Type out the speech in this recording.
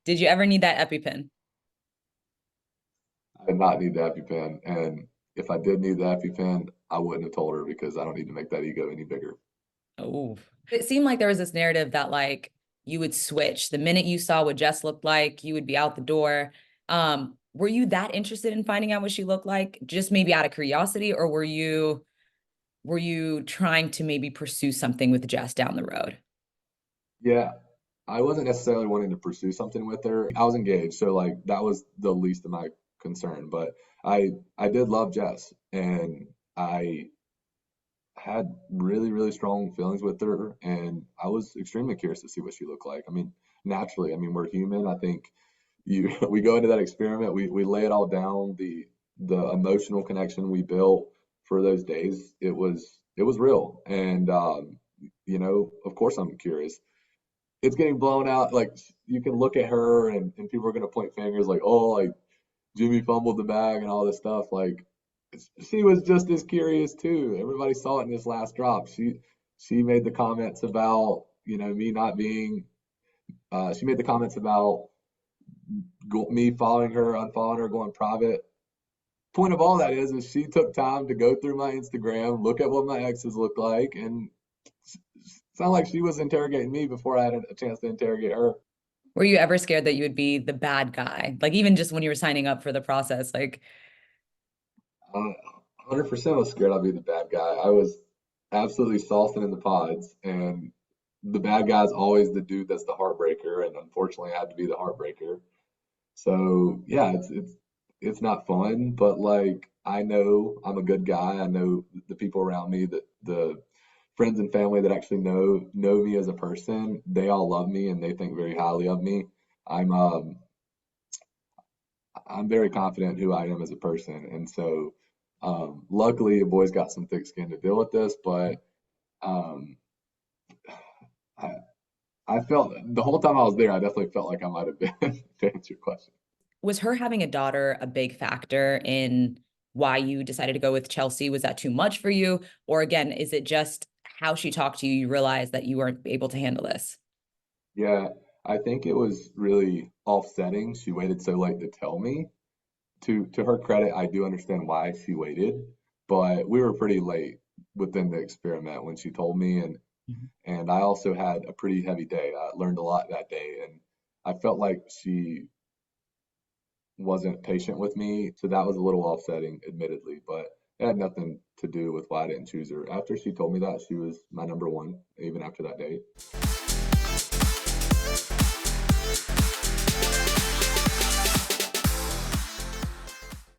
Did you ever need that EpiPen? I did not need the EpiPen, and if I did need the EpiPen, I wouldn't have told her because I don't need to make that ego any bigger. Oh, it seemed like there was this narrative that like you would switch the minute you saw what Jess looked like, you would be out the door. Were you that interested in finding out what she looked like, just maybe out of curiosity, or were you trying to maybe pursue something with Jess down the road? Yeah, I wasn't necessarily wanting to pursue something with her. I was engaged, so like that was the least of my concern. But I did love Jess, and I had really, really strong feelings with her, and I was extremely curious to see what she looked like. I mean, naturally, I mean, we're human. I think we go into that experiment, we lay it all down, the emotional connection we built for those days, it was real. And of course I'm curious. It's getting blown out. Like you can look at her and people are gonna point fingers like, oh, like Jimmy fumbled the bag and all this stuff. Like she was just as curious too. Everybody saw it in this last drop. She made the comments about, me not being she made the comments about me following her, unfollowing her, going private. Point of all that is she took time to go through my Instagram, look at what my exes look like, and sound like she was interrogating me before I had a chance to interrogate her. Were you ever scared that you would be the bad guy? Like even just when you were signing up for the process, like 100% was scared I'd be the bad guy. I was absolutely saucing in the pods, and the bad guy's always the dude that's the heartbreaker, and unfortunately, I had to be the heartbreaker. So yeah, it's not fun, but like I know I'm a good guy. I know the people around me, that the friends and family that actually know me as a person, they all love me and they think very highly of me. I'm um I'm very confident who I am as a person, and so luckily the boys got some thick skin to deal with this, but um I I felt the whole time I was there, I definitely felt like I might have been to answer your question. was her having a daughter a big factor in why you decided to go with Chelsea? Was that too much for you? Or again, is it just how she talked to you, you realized that you weren't able to handle this? Yeah, I think it was really offsetting. She waited so late to tell me. To her credit, I do understand why she waited, but we were pretty late within the experiment when she told me, and I also had a pretty heavy day. I learned a lot that day, and I felt like she wasn't patient with me, so that was a little offsetting, admittedly, but it had nothing to do with why I didn't choose her. After she told me that, she was my number one, even after that date.